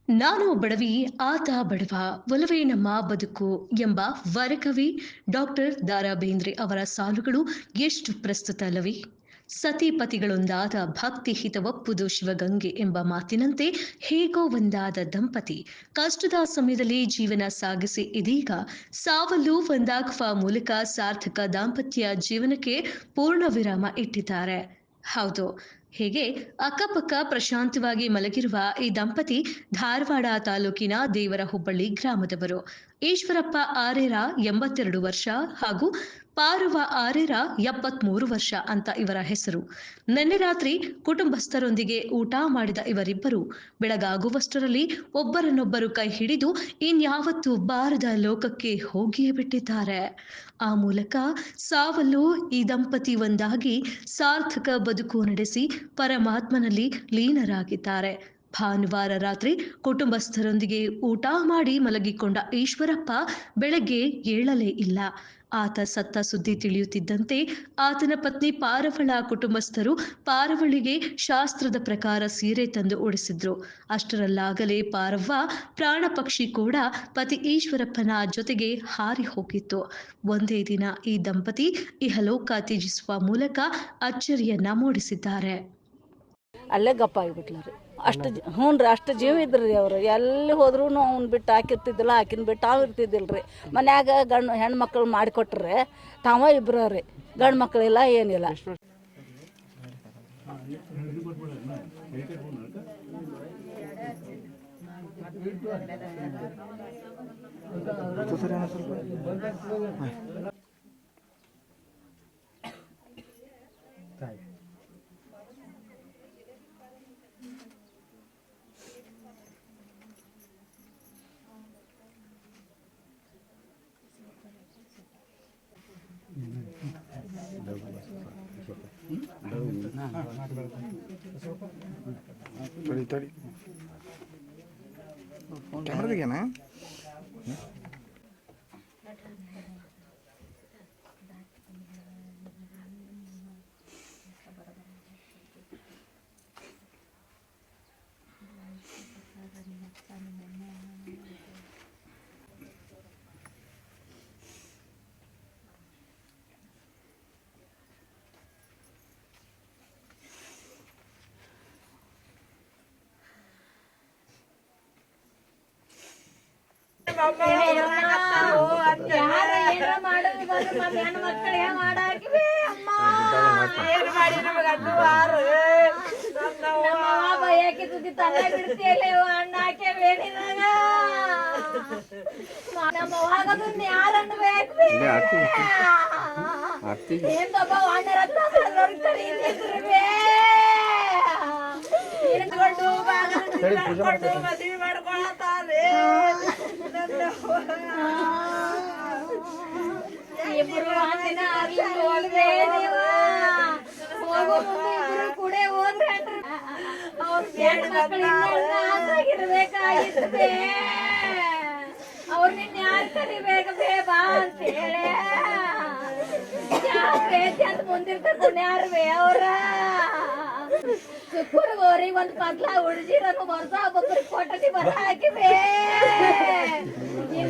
ನಾನು ಬಡವಿ ಆತ ಬಡವ ಒಲವೇ ನಮ್ಮ ಬದುಕು ಎಂಬ ವರಕವಿ ಡಾಕ್ಟರ್ ದಾರಾ ಬೇಂದ್ರೆ ಅವರ ಸಾಲುಗಳು ಎಷ್ಟು ಪ್ರಸ್ತುತ ಅಲ್ಲವೇ. ಸತಿಪತಿಗಳೊಂದಾದ ಭಕ್ತಿ ಹಿತವಪ್ಪುದು ಶಿವಗಂಗೆ ಎಂಬ ಮಾತಿನಂತೆ ಹೇಗೋ ಒಂದಾದ ದಂಪತಿ ಕಷ್ಟದ ಸಮಯದಲ್ಲಿ ಜೀವನ ಸಾಗಿಸಿ ಇದೀಗ ಸಾವಲ್ಲೂ ಒಂದಾಗುವ ಮೂಲಕ ಸಾರ್ಥಕ ದಾಂಪತ್ಯ ಜೀವನಕ್ಕೆ ಪೂರ್ಣ ವಿರಾಮ ಇಟ್ಟಿದ್ದಾರೆ. ಹೌದು, ಹೀಗೆ ಅಕ್ಕಪಕ್ಕ ಪ್ರಶಾಂತವಾಗಿ ಮಲಗಿರುವ ಈ ದಂಪತಿ ಧಾರವಾಡ ತಾಲೂಕಿನ ದೇವರಹುಬ್ಬಳ್ಳಿ ಗ್ರಾಮದವರು. ಈಶ್ವರಪ್ಪ ಆರೇರ 82 ವರ್ಷ ಹಾಗೂ ಪಾರವ್ವ ಆರೇರ 73 ವರ್ಷ ಅಂತ ಇವರ ಹೆಸರು. ನಿನ್ನೆ ರಾತ್ರಿ ಕುಟುಂಬಸ್ಥರೊಂದಿಗೆ ಊಟ ಮಾಡಿದ ಇವರಿಬ್ಬರು ಬೆಳಗಾಗುವಷ್ಟರಲ್ಲಿ ಒಬ್ಬರನ್ನೊಬ್ಬರು ಕೈ ಹಿಡಿದು ಇನ್ಯಾವತ್ತೂ ಬಾರದ ಲೋಕಕ್ಕೆ ಹೋಗಿಯೇ ಬಿಟ್ಟಿದ್ದಾರೆ. ಆ ಮೂಲಕ ಸಾವಲ್ಲೂ ಈ ದಂಪತಿ ಒಂದಾಗಿ ಸಾರ್ಥಕ ಬದುಕು ನಡೆಸಿ ಪರಮಾತ್ಮನಲ್ಲಿ ಲೀನರಾಗಿದ್ದಾರೆ. ಭಾನುವಾರ ರಾತ್ರಿ ಕುಟುಂಬಸ್ಥರೊಂದಿಗೆ ಊಟ ಮಾಡಿ ಮಲಗಿಕೊಂಡ ಈಶ್ವರಪ್ಪ ಬೆಳಗ್ಗೆ ಏಳಲೇ ಇಲ್ಲ. ಆತ ಸತ್ತ ಸುದ್ದಿ ತಿಳಿಯುತ್ತಿದ್ದಂತೆ ಆತನ ಪತ್ನಿ ಪಾರವ್ವಳ ಕುಟುಂಬಸ್ಥರು ಪಾರವ್ವಳಿಗೆ ಶಾಸ್ತ್ರದ ಪ್ರಕಾರ ಸೀರೆ ತಂದು ಉಡಿಸಿದ್ರು. ಅಷ್ಟರಲ್ಲಾಗಲೇ ಪಾರವ್ವ ಪ್ರಾಣ ಪಕ್ಷಿ ಕೂಡ ಪತಿ ಈಶ್ವರಪ್ಪನ ಜೊತೆಗೆ ಹಾರಿ ಹೋಗಿತ್ತು. ಒಂದೇ ದಿನ ಈ ದಂಪತಿ ಇಹಲೋಕ ತ್ಯಜಿಸುವ ಮೂಲಕ ಅಚ್ಚರಿಯನ್ನ ಮೂಡಿಸಿದ್ದಾರೆ. ಅಲ್ಲೇ ಗಪ್ಪ ಆಗಿಬಿಟ್ಲ ರೀ. ಹ್ಞೂ ರೀ, ಅಷ್ಟು ಜೀವ ಇದ್ರಿ ರೀ ಅವರು. ಎಲ್ಲಿ ಹೋದ್ರೂ ಅವ್ನು ಬಿಟ್ಟು ಹಾಕಿರ್ತಿದ್ದಿಲ್ಲ, ಆಕಿನ ಬಿಟ್ಟು ಅವ್ ಇರ್ತಿದ್ದಿಲ್ಲ ರೀ. ಮನ್ಯಾಗ ಹೆಣ್ಮಕ್ಳು ಮಾಡಿಕೊಟ್ರೆ ತಾವ ಇಬ್ಬರು ರೀ, ಗಂಡು ಮಕ್ಕಳಿಲ್ಲ ಏನಿಲ್ಲ. ಕ್ಯಾಮ್ರಾದಾಗೇನಾ ಅವ್ರ ನಿನ್ನ ಯಾರು ಕರಿಬೇಕ ಬಾ ಅಂತ ಹೇಳಿ ಅಂತ ಮುಂದಿರ್ತಾರೆ ಪುಣ್ಯಾರ್ವೇ ಅವ್ರ ಸುಕ್ಕುರ್ಗೋರಿಗೆ ಒಂದು ಪಗ್ಲ ಉಡ್ಜಿರನ್ನು ವರ್ಷ ಒಬ್ಬೊಬ್ಬರಿಗೆ ಕೊಟ್ಟತಿ ಬರ ಹಾಕಿವೆ.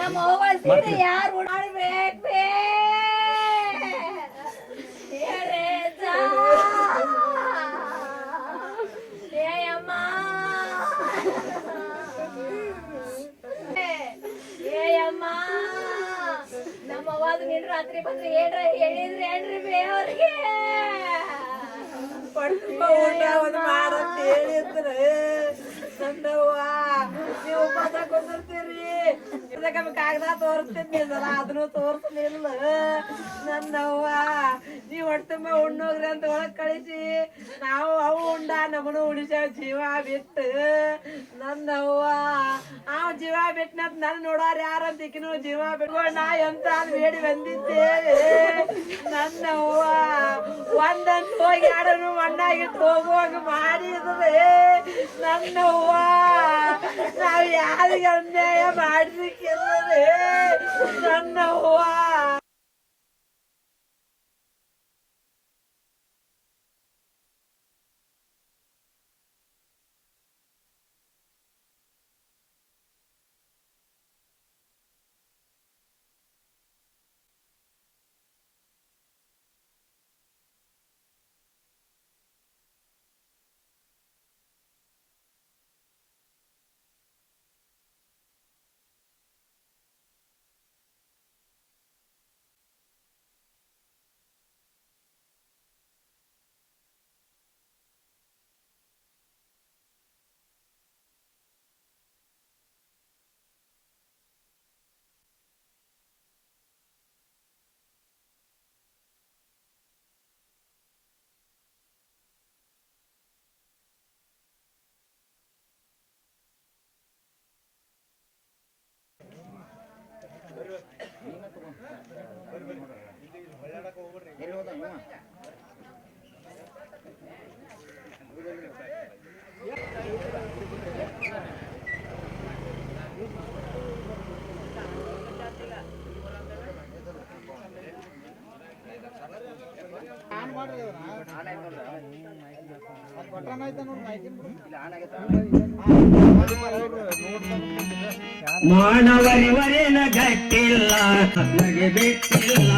ನಮ್ಮ ಅವ್ವ ಸೀರೆ ಯಾರು ಉಡಾಡ್ಬೇಕ್ವೇ ನಿನ್ ರಾತ್ರಿ ಬಂದ್ರೆ ಏನ್ರ ಹೇಳಿದ್ರಿ ಏನ್ರಿ ಬೇ ಅವ್ರಿಗೆ ಊಟ ಮಾಡಂತ ಹೇಳಿದ್ರೆ ನನ್ನವ್ವ ನೀವು ಪದ ಕೊಟ್ಟಿರ್ತೀರಿ ಕಾಗದ ತೋರಿಸ್ತೀನಿ ಅದನ್ನು ತೋರಿಸ್ಲಿಲ್ಲ. ನನ್ನವ್ವ ನೀವ್ ಹೊಟ್ಟೆಂಬ ಉಣ್ಣೋಗ್ರಿ ಅಂತ ಒಳಗ್ ಕಳಿಸಿ ನಾವು ಅವು ಉಂಡ ನಮ್ಮನು ಉಳಿಸ್ಯಾವ ಜೀವ ಬಿಟ್ಟು. ನನ್ನವ್ವ ಜೀವ ಬಿಟ್ಟನಂತ ನನ್ ನೋಡಾರ ಯಾರಂತಿಕಿನು ಜೀವ ಬಿಟ್ಕೊಂಡು ನಾ ಎಂತ ಬೇಡಿ ಬಂದಿದ್ದೇವೆ. ನನ್ನವ್ವ ಒಂದಂತ ಹೋಗಿ ಯಾರನ್ನು ಮಣ್ಣಾಗಿಟ್ಟು ಹೋಗುವಂಗ ಮಾಡಿದ್ರೆ ನನ್ನವ್ವ ನಾವ್ ಯಾರಿಗೆ ಅನ್ಯಾಯ ಮಾಡ್ಲಿಕ್ಕಿಲ್ಲದೆ ನನ್ನವ್ವ ಮಾನವರಿವರೇನ ಗಟ್ಟಿಲ್ಲ ನಗೆ ಬಿಟ್ಟಿಲ್ಲ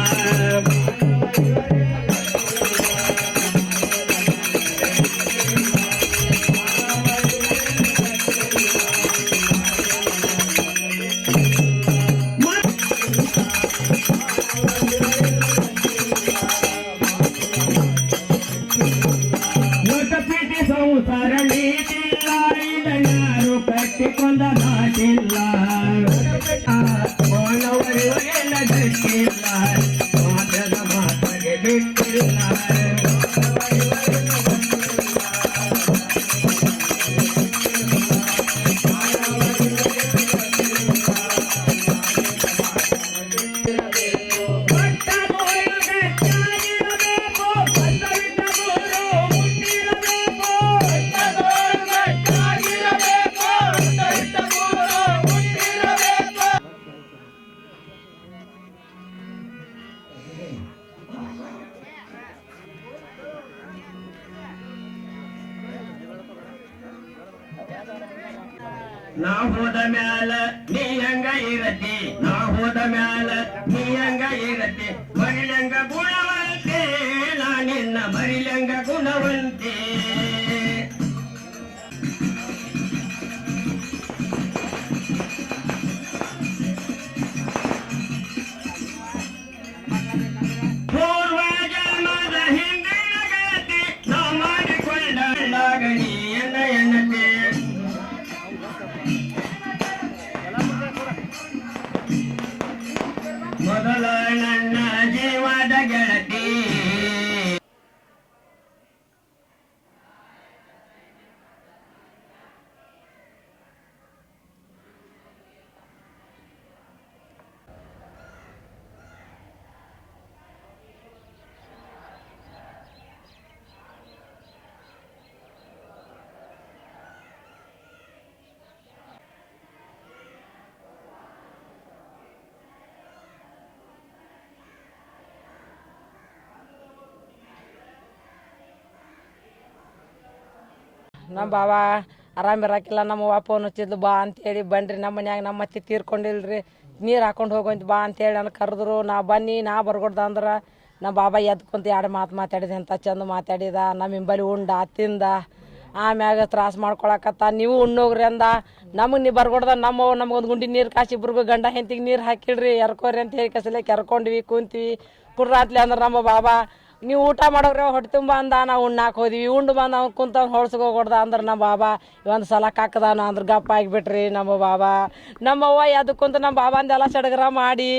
ಲೋಕಪೀಠಿ ಸಂಸಾರ ನೀತಿಲ್ಲ ಇದನ್ಯಾರು ಕಟ್ಟಿಕೊಂಡ ನಾಟಿಲ್ಲ ಮಾನವರಿವರೇನ ಗಟ್ಟಿಲ್ಲ ಮಾತದ ಮಾತಗೆ ಬಿಟ್ಟಿಲ್ಲ ನಾ ಹೋದ ಮ್ಯಾಲ ನೀ ಹಂಗ ಇರತಿ ನಾ ಹೋದ ಮ್ಯಾಲ ನೀ ಹಂಗ ಇರತಿ ಮರಿಲಂಗ ಗುಣವಂತೆ ನಾ ನಿನ್ನ ಮರಿಲಂಗ ಗುಣವಂತೆ ಪೂರ್ವ ಜನ್ಮದ ಹಿಂದಿನ ಗೆಳತಿ ನಾ ಮಾಡಿಕೊಂಡ ಗಣಿ ಎನ್ನ ಎನ್ನತೆ ಮೊದಲ ನನ್ನ ಜೀವದ ಗೆಳತಿ ನಮ್ಮ ಬಾವ ಆರಾಮಿರಾಕಿಲ್ಲ ನಮ್ಮ ಅವ್ವ ಫೋನ್ ಹಚ್ಚಿದ್ಲು ಬಾ ಅಂತೇಳಿ ಬನ್ರಿ ನಮ್ಮ ಮನ್ಯಾಗ ನಮ್ಮ ಅತ್ತಿ ತೀರ್ಕೊಂಡಿಲ್ರಿ ನೀರು ಹಾಕೊಂಡು ಹೋಗಂತ ಬಾ ಅಂತೇಳಿ ನಾನು ಕರೆದ್ರು ನಾ ಬನ್ನಿ ನಾ ಬರ್ಕೊಡ್ದ ಅಂದ್ರೆ ನಮ್ಮ ಬಾಬಾ ಎದ್ಕೊಂತ ಎರಡು ಮಾತಾಡಿದೆ ಅಂತ ಚಂದ ಮಾತಾಡಿದ ನಮ್ಮ ಹಿಂಬಲಿ ಉಂಡ ತಿಂದ ಆಮ್ಯಾಗ ತ್ರಾಸ ಮಾಡ್ಕೊಳಕತ್ತ ನೀವು ಉಣ್ಣೋಗ್ರಿ ಅಂದ ನಮಗೆ ನೀವು ಬರ್ಕೊಡ್ದ ನಮ್ಮವ್ವ ನಮಗೊಂದು ಗುಂಡಿ ನೀರು ಕಾಸಿ ಇಬ್ರಿಗೂ ಗಂಡ ಹೆಂತಿಗೆ ನೀರು ಹಾಕಿಡ್ರಿ ಎರ್ಕೋರಿ ಅಂತ ಹೇಳಿ ಕಸಲೆ ಕೆರ್ಕೊಂಡ್ವಿ ಕುಂತೀವಿ ಕುಡ್ರಾತ್ಲಿ ಅಂದ್ರೆ ನಮ್ಮ ಬಾಬಾ ನೀವು ಊಟ ಮಾಡೋಗ್ರಿ ಹೊಟ್ಟೆ ತುಂಬ ಅಂದ ನಾವು ಉಣ್ಣಾಕ್ ಹೋದ್ವಿ ಉಂಡು ಬಂದು ಅವ್ನು ಕುಂತ ಹೊಳ್ಸ್ಕೊಡ್ದ ಅಂದ್ರೆ ನಮ್ಮ ಬಾಬಾ ಒಂದು ಸಲ ಕಾಕದಾನ ಅಂದ್ರೆ ಗಪ್ಪ ಆಗಿಬಿಟ್ರಿ ನಮ್ಮ ಬಾಬಾ ನಮ್ಮವ್ವ ಎದ್ದು ಕುಂತು ನಮ್ಮ ಬಾಬಂದೆಲ್ಲ ಸಡಗರ ಮಾಡಿ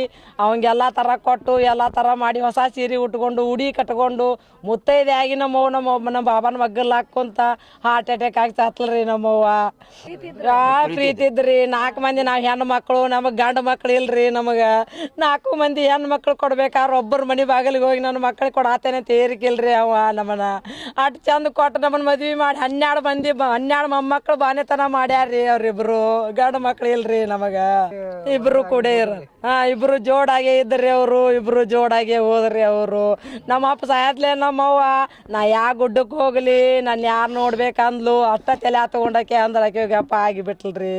ಅವಂಗೆಲ್ಲ ಥರ ಕೊಟ್ಟು ಎಲ್ಲ ಥರ ಮಾಡಿ ಹೊಸ ಸೀರೆ ಉಟ್ಕೊಂಡು ಉಡಿ ಕಟ್ಕೊಂಡು ಮುತ್ತೈದೆ ಆಗಿ ನಮ್ಮ ಬಾಬನ ಮಗ್ಗಲ್ ಹಾಕ್ಕೊಂತ ಹಾರ್ಟ್ ಅಟ್ಯಾಕ್ ಆಗಿ ಸತ್ಲ್ರಿ ನಮ್ಮವ್ವ ಪ್ರೀತಿ ಇದ್ರಿ 4 ಮಂದಿ ನಾವು ಹೆಣ್ಣು ಮಕ್ಕಳು ನಮಗೆ ಗಂಡು ಮಕ್ಳು ಇಲ್ರಿ ನಮಗೆ 4 ಮಂದಿ ಹೆಣ್ಣು ಮಕ್ಳು ಕೊಡ್ಬೇಕಾದ್ರೆ ಒಬ್ಬರು ಮನೆ ಬಾಗಿಲಿಗೆ ಹೋಗಿ ನನ್ನ ಮಕ್ಳಿಗೆ ಕೊಡಾತೇನೆ ತೇರಿಕಿಲ್ರಿ ಅವ ನಮ್ಮನ್ನ ಅಷ್ಟು ಚಂದ ಕೊಟ್ಟು ನಮ್ಮನ್ನ ಮದ್ವೆ ಮಾಡಿ 12 ಮೊಮ್ಮಕ್ಕಳು ಬಾನೆತನ ಮಾಡ್ಯಾರ್ರಿ ಅವ್ರಿಬ್ರು ಗಂಡು ಮಕ್ಳು ಇಲ್ರಿ ನಮಗ ಇಬ್ರು ಕೂಡ ಇಬ್ರು ಜೋಡಾಗೆ ಇದ್ರಿ ಅವರು ಇಬ್ರು ಜೋಡಾಗೆ ಹೋದ್ರಿ ಅವರು ನಮ್ಮ ಅಪ್ಪ ಸಾಯತ್ಲೆ ನಮ್ಮವ್ವ ನಾ ಯಾವ ಗುಡ್ಡಕ್ಕೆ ಹೋಗ್ಲಿ ನಾನು ಯಾರು ನೋಡ್ಬೇಕಂದ್ಲು ಅಷ್ಟ ತಲೆ ತಗೊಂಡಾಕೆ ಅಂದ್ರೆ ಆಕೆ ಅಪ್ಪ ಆಗಿಬಿಟ್ಲ್ರಿ